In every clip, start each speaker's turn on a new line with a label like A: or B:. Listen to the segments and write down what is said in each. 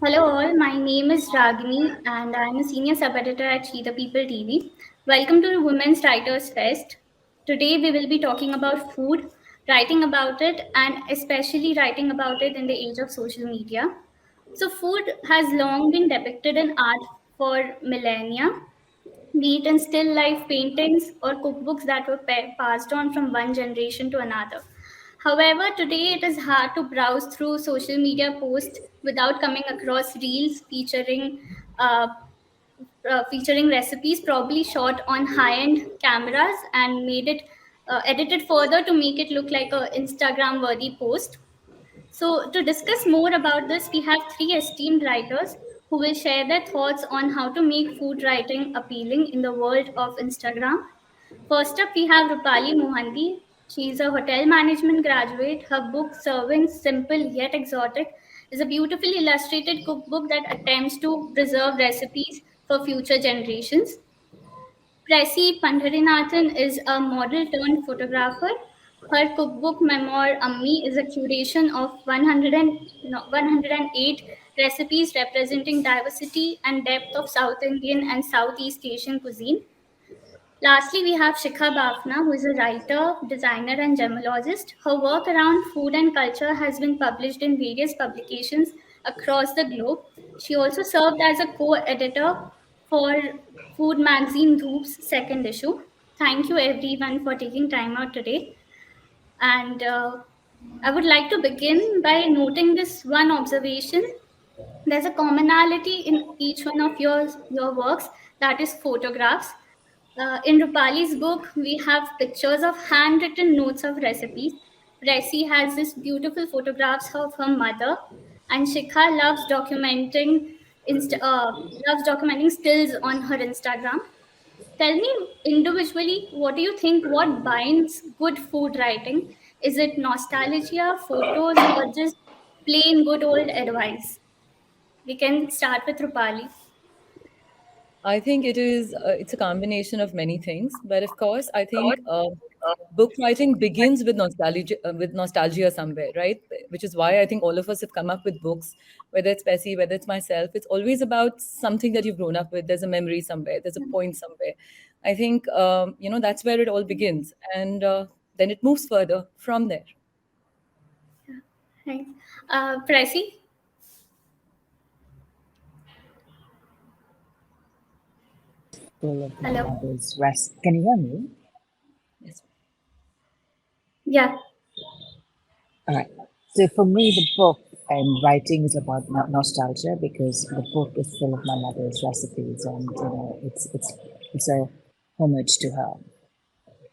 A: Hello all, my name is Ragini and I'm a senior sub-editor at SheThePeople TV. Welcome to the Women's Writers Fest. Today we will be talking about food, writing about it and especially writing about it in the age of social media. So food has long been depicted in art for millennia, be it in still life paintings or cookbooks that were passed on from one generation to another. However, today it is hard to browse through social media posts without coming across reels uh, featuring recipes probably shot on high-end cameras and made it edited further to make it look like a Instagram-worthy post. So, to discuss more about this, we have three esteemed writers who will share their thoughts on how to make food writing appealing in the world of Instagram. First up, we have Roopali Mohanti. She is a hotel management graduate. Her book, Serving Simple Yet Exotic, is a beautifully illustrated cookbook that attempts to preserve recipes for future generations. Pressy Pandarinathan is a model turned photographer. Her cookbook memoir Ammi is a curation of 108 recipes representing diversity and depth of South Indian and Southeast Asian cuisine. Lastly, we have Shikha Bafna, who is a writer, designer, and gemologist. Her work around food and culture has been published in various publications across the globe. She also served as a co editor for food magazine Dhoop's second issue. Thank you, everyone, for taking time out today. And I would like to begin by noting this one observation. There's a commonality in each one of your works, that is photographs. In Rupali's book, we have pictures of handwritten notes of recipes. Pressy has this beautiful photographs of her mother, and Shikha loves documenting stills on her Instagram. Tell me individually, what do you think? What binds good food writing? Is it nostalgia, photos, or just plain good old advice? We can start with Rupali.
B: I think it's a combination of many things, but of course, I think book writing begins with nostalgia somewhere, right? Which is why I think all of us have come up with books, whether it's Bessie, whether it's myself. It's always about something that you've grown up with. There's a memory somewhere. There's a point somewhere. I think that's where it all begins, and then it moves further from there.
A: Thanks. Pressy?
C: Full of my
A: Hello.
C: mother's rest. Can you hear me?
B: Yes.
A: Yeah.
C: All right. So for me, the book and writing is about nostalgia because the book is full of my mother's recipes, and it's a homage to her.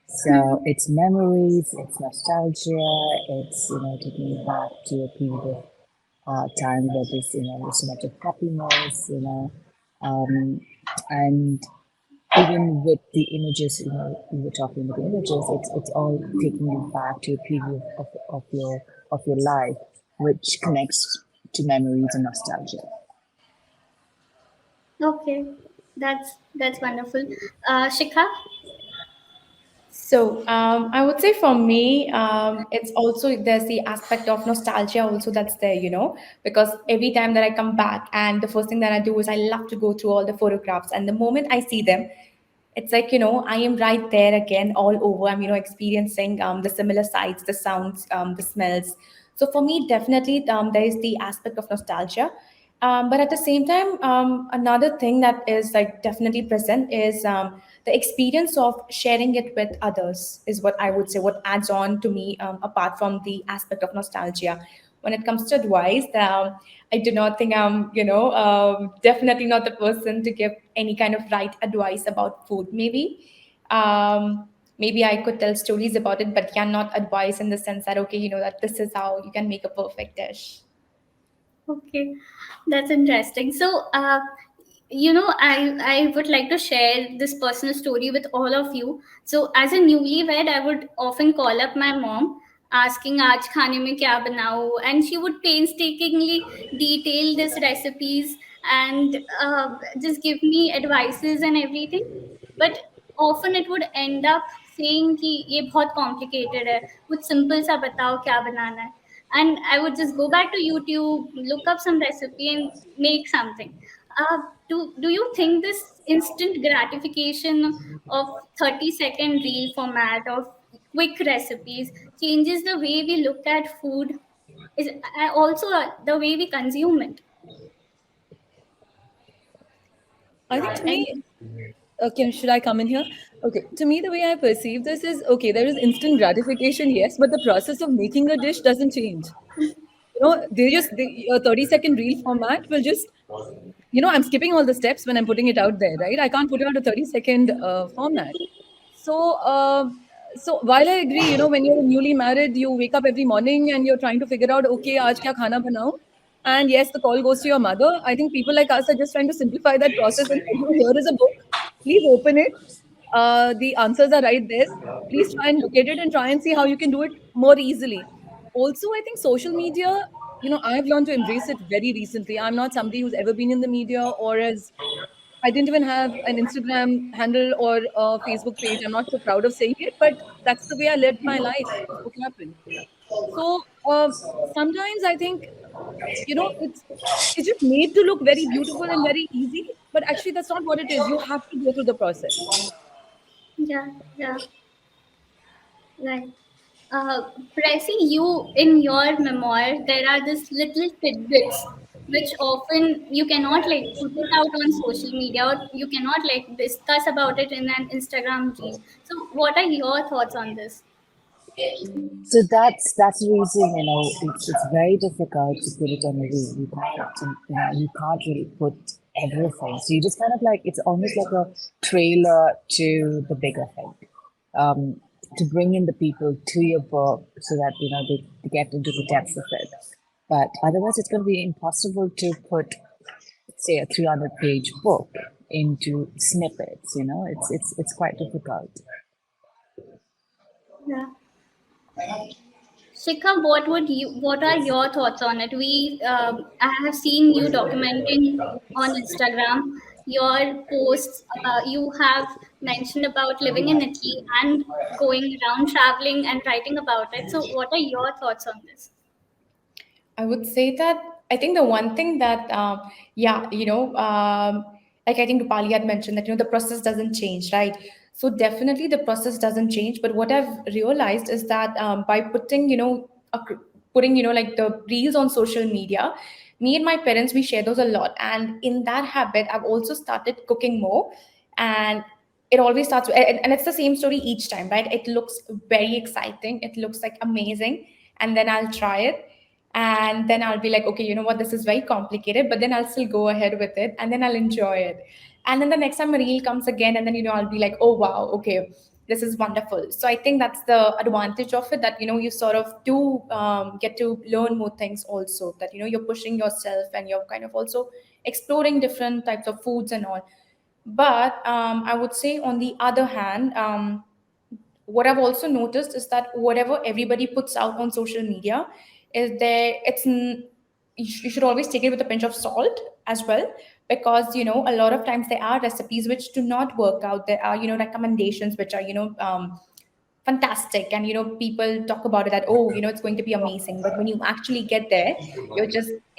C: So it's memories, it's nostalgia, it's taking me back to a period of time where there's so much of happiness, um, and even with the images, we were talking about the images, it's all taking you back to a period of your life, which connects to memories and nostalgia.
A: Okay. That's wonderful. Shikha?
D: I would say for me, it's also there's the aspect of nostalgia also that's there, because every time that I come back and the first thing that I do is I love to go through all the photographs, and the moment I see them, it's like I am right there again all over. I'm experiencing the similar sights, the sounds, the smells. So for me, definitely there is the aspect of nostalgia. But at the same time, another thing that is like definitely present is the experience of sharing it with others is what I would say. What adds on to me, apart from the aspect of nostalgia, when it comes to advice, I do not think I'm, definitely not the person to give any kind of right advice about food. Maybe I could tell stories about it, but cannot advise in the sense that okay, that this is how you can make a perfect dish.
A: Okay. That's interesting. So, I would like to share this personal story with all of you. So, as a newlywed, I would often call up my mom asking आज खाने में क्या बनाऊं, and she would painstakingly detail these recipes and just give me advices and everything. But often it would end up saying कि ये बहुत complicated है, कुछ simple सा बताओ क्या बनाना है. and I would just go back to YouTube, look up some recipe, and make something. Uh, do you think this instant gratification of 30-second reel format of quick recipes changes the way we look at food? Is also the way we consume it?
B: I think to me,
A: And
B: okay, should I come in here? Okay, to me, the way I perceive this is okay, there is instant gratification, yes, but the process of making a dish doesn't change. A 30-second reel format will just, I'm skipping all the steps when I'm putting it out there, right? I can't put out a 30-second format. So, so while I agree, when you're newly married, you wake up every morning and you're trying to figure out, okay, aaj kya khana banao? And yes, the call goes to your mother. I think people like us are just trying to simplify that process and tell you, here is a book. Please open it. The answers are right there. Please try and locate it and try and see how you can do it more easily. Also, I think social media, I've learned to embrace it very recently. I'm not somebody who's ever been in the media or has I didn't even have an Instagram handle or a Facebook page. I'm not so proud of saying it, but that's the way I lived my life before it happened. So sometimes I think it's just made to look very beautiful and very easy, but actually that's not what it is. You have to go through the process.
A: yeah, yeah, right. Pressy, you in your memoir, there are these little tidbits which often you cannot like put it out on social media, or you cannot like discuss about it in an Instagram reel. So, what are your thoughts on this?
C: So that's the reason, it's very difficult to put it on a reel. You can't really put everything. So you just kind of like, it's almost like a trailer to the bigger thing. To bring in the people to your book so that they get into the depths of it. But otherwise, it's going to be impossible to put, say, a 300-page book into snippets. It's quite difficult.
A: Yeah. Shikha, what are your thoughts on it? I have seen you documenting on Instagram your posts about, you have mentioned about living in Italy and going around traveling and writing about it. So, what are your thoughts on this?
D: I would say that I think the one thing that, yeah, like I think Rupali had mentioned that, the process doesn't change, right? So definitely the process doesn't change. But what I've realized is that by putting, putting, like the reels on social media, me and my parents, we share those a lot. And in that habit, I've also started cooking more. And it always starts, and it's the same story each time, right? It looks very exciting. It looks like amazing. And then I'll try it, and then I'll be like, okay, you know what, this is very complicated, but then I'll still go ahead with it, and then I'll enjoy it. And then the next time a reel comes again, and then I'll be like, oh wow, okay, this is wonderful. So I think that's the advantage of it, that you sort of do get to learn more things also, that you're pushing yourself, and you're kind of also exploring different types of foods and all. But I would say, on the other hand, what I've also noticed is that whatever everybody puts out on social media is there. You should always take it with a pinch of salt as well, because a lot of times there are recipes which do not work out. There are recommendations which are fantastic, and people talk about it that, oh, it's going to be amazing, but when you actually get there, it's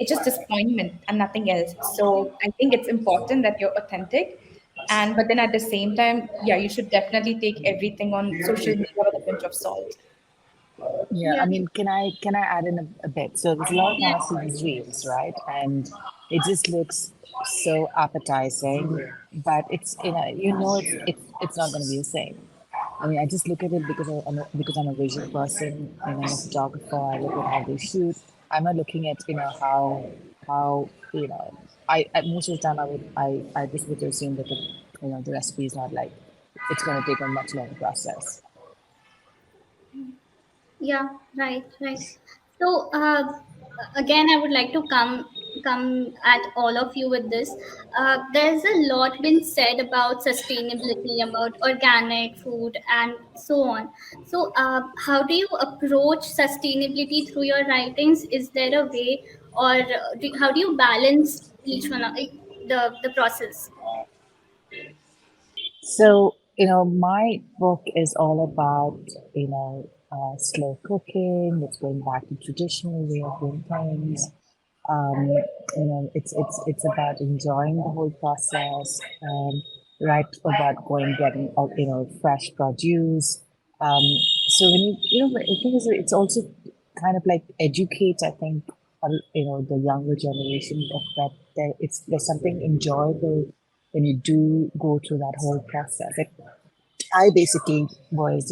D: just disappointment and nothing else. So I think it's important that you're authentic, and but then at the same time, yeah, you should definitely take everything on social media with a pinch of salt.
C: Yeah,
A: Yeah,
C: I mean, can I add in a bit? So there's a lot of
A: yeah,
C: times I see these reels, right? And it just looks so appetizing, but it's not going to be the same. I mean, I just look at it because I'm a visual person, I'm a photographer. I look at how they shoot. I'm not looking at how most of the time I just would assume that the recipe is not like it's going to take a much longer process.
A: yeah. Right, right. So, again, I would like to come at all of you with this. There's a lot been said about sustainability, about organic food, and so on. So, how do you approach sustainability through your writings? Is there a way, or how do you balance each one of the process?
C: So, my book is all about, slow cooking. It's going back to traditional way of doing things. Um, it's about enjoying the whole process. Right about going getting fresh produce. Um, so when the thing is, it's also kind of like educates. I think the younger generation that there's something enjoyable when you do go through that whole process. I basically was,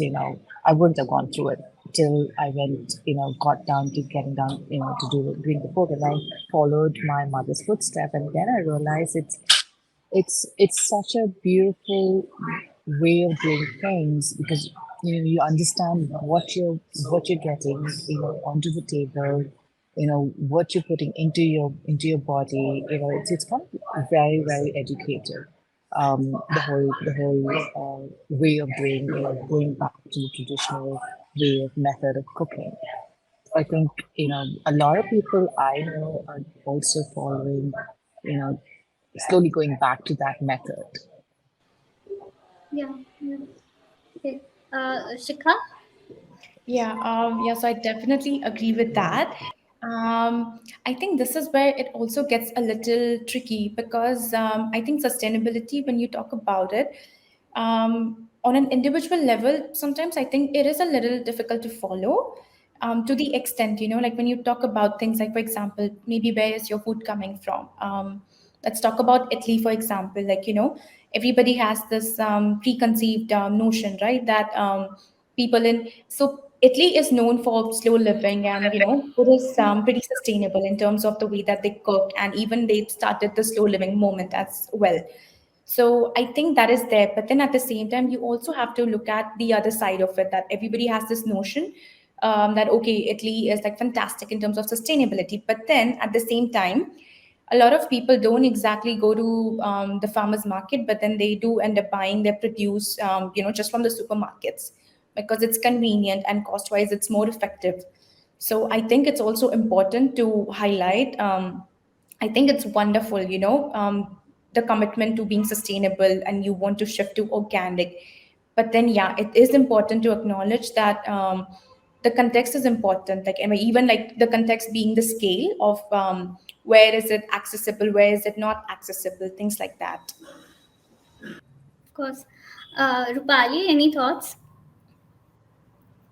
C: I wouldn't have gone through it till I went, got down to getting down, to doing the book, and I followed my mother's footstep, and then I realized it's such a beautiful way of doing things because you understand what you're getting onto the table, what you're putting into your body. It's kind of very very educated. The whole way of doing, going back to the traditional way of method of cooking. I think a lot of people I know are also following, you know slowly going back to that method.
A: Yeah. Yeah. Okay. Shikha?
D: Yeah, so I definitely agree with that. I think this is where it also gets a little tricky because I think sustainability, when you talk about it, on an individual level, sometimes I think it is a little difficult to follow to the extent, like when you talk about things like, for example, maybe where is your food coming from? Let's talk about Italy, for example. Like, everybody has this preconceived notion, right? That people in so Italy is known for slow living, and it is pretty sustainable in terms of the way that they cook, and even they started the slow living movement as well. So I think that is there, but then at the same time, you also have to look at the other side of it. That everybody has this notion that okay, Italy is like fantastic in terms of sustainability, but then at the same time, a lot of people don't exactly go to the farmers market, but then they do end up buying their produce, just from the supermarkets because it's convenient and cost wise it's more effective. So I think it's also important to highlight. I think it's wonderful, the commitment to being sustainable and you want to shift to organic. But then, yeah, it is important to acknowledge that the context is important. Like, I mean, even like the context being the scale of where is it accessible, where is it not accessible, things like that.
A: Of course. Rupali, any thoughts?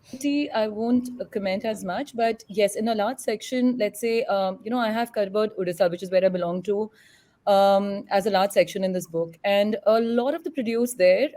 B: Quality, I won't comment as much, but yes, in a large section, let's say, I have covered Odisha, which is where I belong to, as a large section in this book. And a lot of the produce there,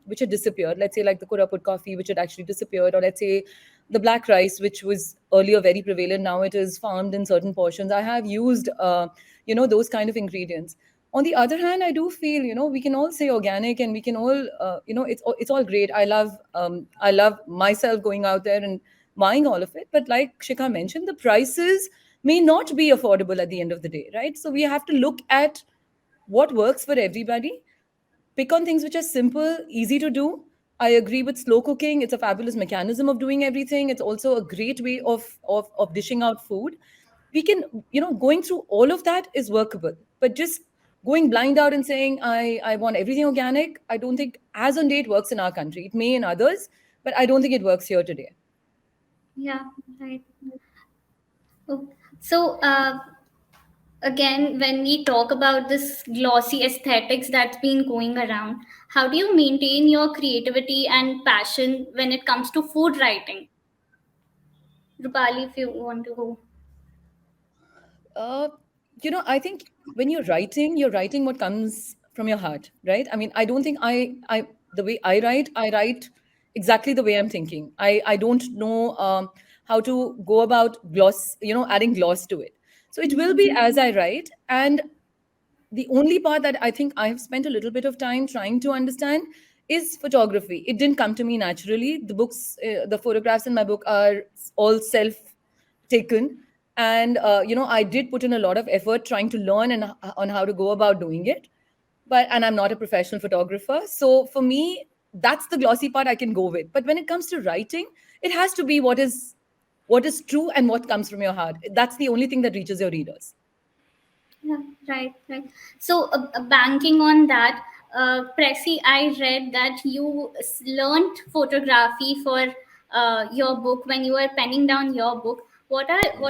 B: which had disappeared, let's say like the Koraput coffee, which had actually disappeared, or let's say the black rice, which was earlier very prevalent, now it is farmed in certain portions. I have used, those kind of ingredients. On the other hand, I do feel, we can all say organic, and we can all, it's all great. I love myself going out there and buying all of it, but like Shikha mentioned, the prices may not be affordable at the end of the day, right? So we have to look at what works for everybody, pick on things which are simple, easy to do. I agree with slow cooking. It's a fabulous mechanism of doing everything. It's also a great way of dishing out food. We can, going through all of that is workable. But just going blind out and saying I want everything organic, I don't think as on date works in our country. It may in others, but I don't think it works here today.
A: Yeah, right. Oh, so, again, when we talk about this glossy aesthetics that's been going around, how do you maintain your creativity and passion when it comes to food writing? Rupali, if you want to go.
B: Uh, I think when you're writing what comes from your heart, right? I mean, I don't think the way I write exactly the way I'm thinking. I don't know how to go about gloss, adding gloss to it. So it will be as I write. And the only part that I think I have spent a little bit of time trying to understand is photography. It didn't come to me naturally. The photographs in my book are all self taken, and I did put in a lot of effort trying to learn and on how to go about doing it. And I'm not a professional photographer, so for me, that's the glossy part I can go with. But when it comes to writing, it has to be what is true and what comes from your heart. That's the only thing that reaches your readers.
A: Yeah, right, right. So, banking on that, Pressy, I read that you learned photography for your book, when you were penning down your book. What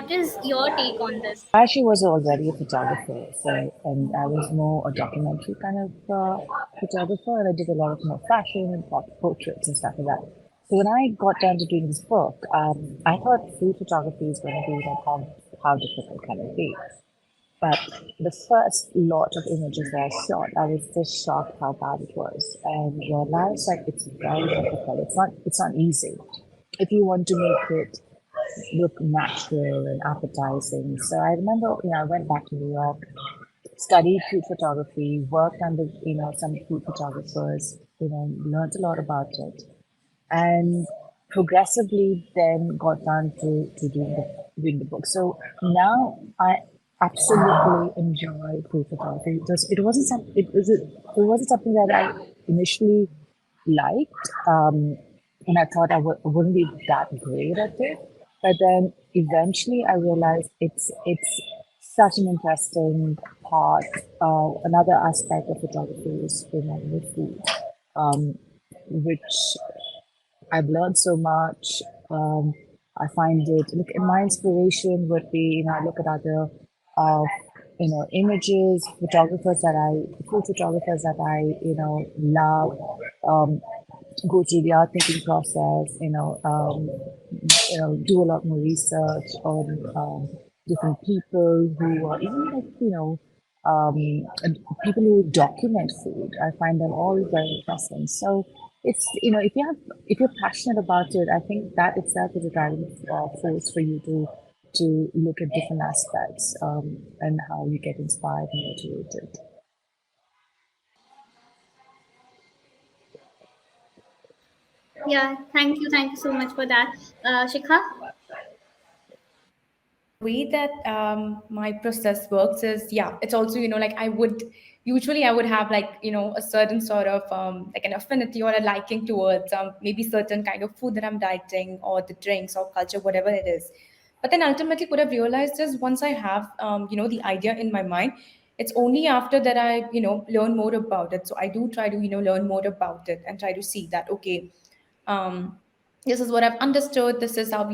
A: is your take on this?
C: Actually was already a photographer, so and I was more a documentary kind of photographer, and I did a lot of more fashion and portraits and stuff like that. So when I got down to doing this book, I thought food photography is going to be like how difficult can it be? But the first lot of images that I shot, I was just shocked how bad it was, and realized that it's very difficult. It's not easy if you want to make it look natural and appetizing. So I remember, I went back to New York, studied food photography, worked under, some food photographers, learned a lot about it, and progressively then got down to doing the book. So now I absolutely enjoy food photography. It wasn't something that I initially liked, and I thought wouldn't be that great at it. But then eventually I realized it's such an interesting part. Another aspect of photography is with food, which I've learned so much. I find it. Look, my inspiration would be, I look at other, uh, images, food photographers that I, love. Go through the art making process. Do a lot more research on different people who are even like, um, and people who document food. I find them all very interesting. So it's, if you're passionate about it, I think that itself is a driving force for you to look at different aspects, and how you get inspired and motivated.
A: Yeah, thank you so much for that, Shikha.
D: The way that my process works is, yeah, it's also, like I would usually, I would have like, a certain sort of like an affinity or a liking towards maybe certain kind of food that I'm dieting, or the drinks or culture, whatever it is. But then ultimately what I've realized is, once I have the idea in my mind, it's only after that I learn more about it. So I do try to learn more about it and try to see that, okay, um, this is what I've understood, this is how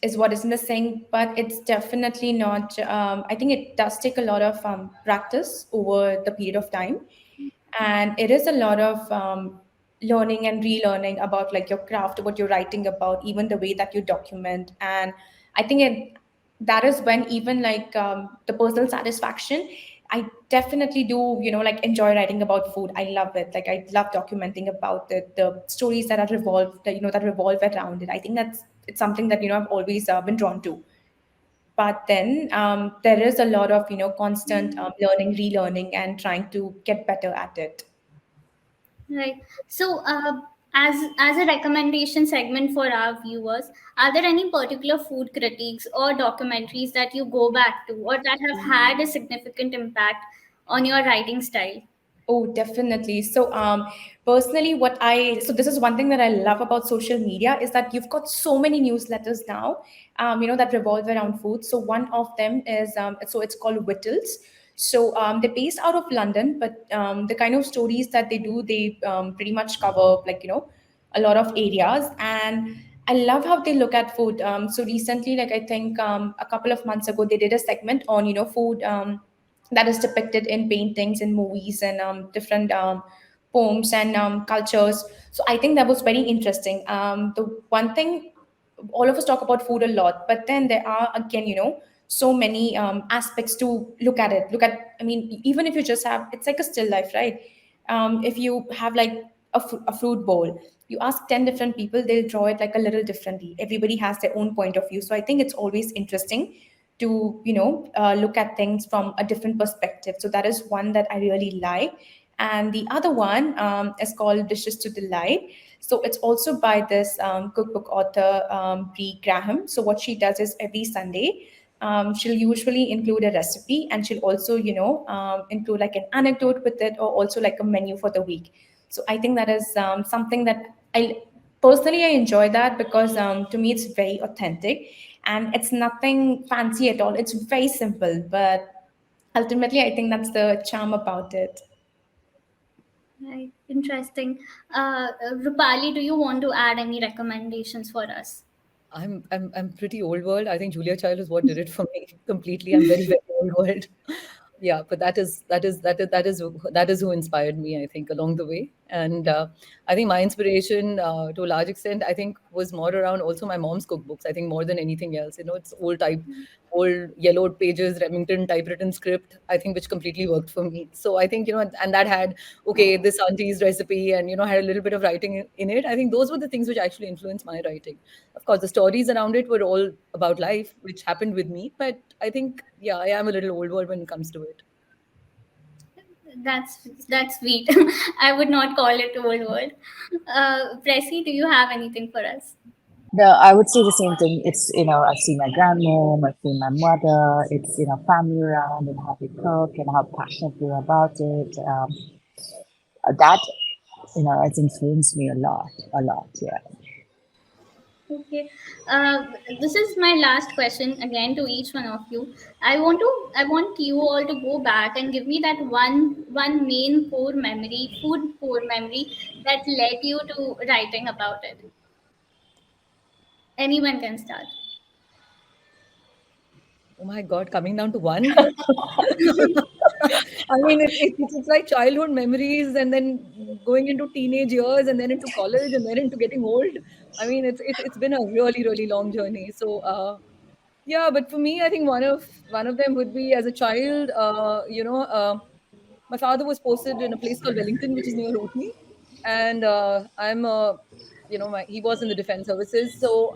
D: is what is missing. But it's definitely not, I think it does take a lot of practice over the period of time, and it is a lot of learning and relearning about like your craft, what you're writing about, even the way that you document. And I think that is when even like the personal satisfaction, I definitely do like enjoy writing about food. I love it, like I love documenting about it, the stories that are revolved that that revolve around it. I think it's something that I've always been drawn to. But then there is a lot of constant learning, relearning, and trying to get better at it.
A: Right. So, as a recommendation segment for our viewers, are there any particular food critiques or documentaries that you go back to, or that have had a significant impact on your writing style?
D: Oh, definitely. So, personally, so this is one thing that I love about social media is that you've got so many newsletters now, that revolve around food. So one of them is, so it's called Whittles. So they're based out of London, but the kind of stories that they do, they pretty much cover like, a lot of areas. And I love how they look at food. So recently, like I think a couple of months ago, they did a segment on, food. That is depicted in paintings and movies and different poems and cultures. So I think that was very interesting. The one thing, all of us talk about food a lot, but then there are again, so many aspects to look at it. Look at, I mean, even if you just have, it's like a still life, right? If you have like a fruit bowl, you ask 10 different people, they'll draw it like a little differently. Everybody has their own point of view. So I think it's always interesting to look at things from a different perspective. So that is one that I really like. And the other one is called Dishes to Delight. So it's also by this cookbook author, Brie Graham. So what she does is every Sunday, she'll usually include a recipe, and she'll also include like an anecdote with it, or also like a menu for the week. So I think that is something that I personally I enjoy that, because to me it's very authentic, and it's nothing fancy at all. It's very simple, but ultimately I think that's the charm about it.
A: Right. Interesting. Rupali, do you want to add any recommendations for us?
B: I'm pretty old world. I think Julia Child is what did it for me completely. I'm very very old world. Yeah, but that is who inspired me. I think along the way, and I think my inspiration to a large extent, I think, was more around also my mom's cookbooks. I think more than anything else, it's old yellowed pages, Remington typewritten script. I think which completely worked for me. So I think and that had okay this auntie's recipe and had a little bit of writing in it. I think those were the things which actually influenced my writing. Of course, the stories around it were all about life, which happened with me. But I think, yeah, I am a little old world when it comes to it.
A: That's sweet. I would not call it old world. Pressy, do you have anything for us?
C: No, I would say the same thing. It's, I've seen my grandmom, I've seen my mother. It's, family around and how they cook and how passionate they are about it. That, has influenced me a lot. Yeah.
A: Okay. Uh, this is my last question again to each one of you. I want you all to go back and give me that one main core memory, food core memory that led you to writing about it. Anyone can start.
B: Oh my God, coming down to one. I mean, it's like childhood memories and then going into teenage years and then into college and then into getting old. I mean, it's been a really, really long journey. So, yeah, but for me, I think one of them would be as a child, my father was posted in a place called Wellington, which is near Roopali, and he was in the defense services. So,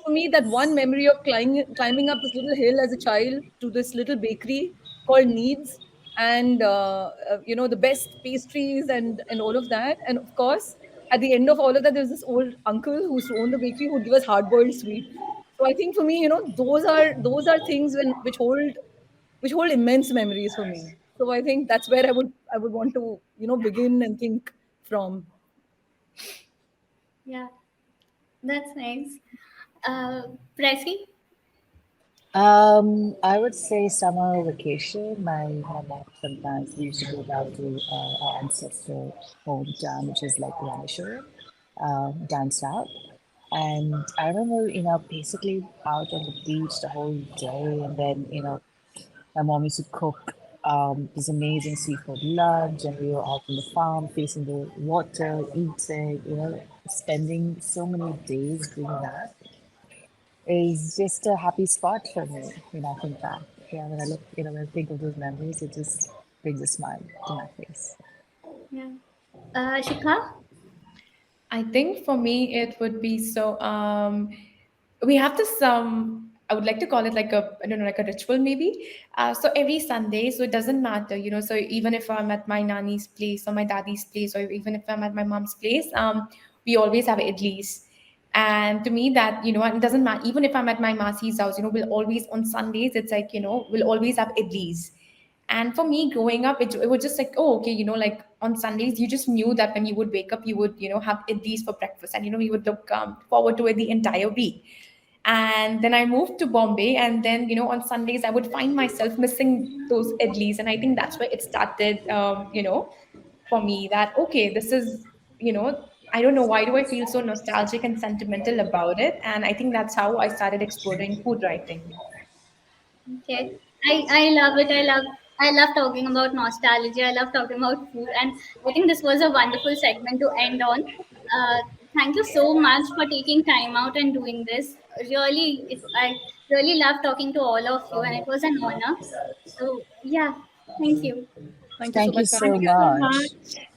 B: for me, that one memory of climbing up this little hill as a child to this little bakery called Needs, and the best pastries and all of that, and of course, at the end of all of that, there was this old uncle who used to own the bakery who would give us hard boiled sweet. So I think for me, those are things which hold immense memories for me. So I think that's where I would want to begin and think from.
A: Yeah, that's nice. Uh, Pressy?
C: I would say summer vacation. My mom sometimes we used to go down to our ancestral hometown, which is like Rameshwaram, down south. And I remember, basically out on the beach the whole day, and then, my mom used to cook this amazing seafood lunch, and we were out on the farm facing the water, eating, spending so many days doing that is just a happy spot for me when I think back. Yeah, when I look, when I think of those memories, it just brings a smile to my face.
A: Yeah. Shikha?
D: I think for me it would be we have this I would like to call it like a I don't know like a ritual maybe. So every Sunday, so it doesn't matter, so even if I'm at my nanny's place or my daddy's place or even if I'm at my mom's place, we always have idlis. And to me that, it doesn't matter even if I'm at my masi's house, we'll always on Sundays it's like, we'll always have idlis. And for me, growing up, it was just like, oh, okay, like on Sundays, you just knew that when you would wake up, you would, have idlis for breakfast, and you would look forward to it the entire week. And then I moved to Bombay, and then on Sundays, I would find myself missing those idlis, and I think that's where it started. For me, that okay, this is, I don't know why do I feel so nostalgic and sentimental about it, and I think that's how I started exploring food writing.
A: Okay. I love it. I love talking about nostalgia. I love talking about food, and I think this was a wonderful segment to end on. Uh, Thank you so much for taking time out and doing this. I really love talking to all of you, and it was an honor. So yeah, thank you.
B: Thank you so
C: Thank you
B: much for
D: Thank
C: so
B: having
D: you
B: us.
D: so
C: much.
D: much.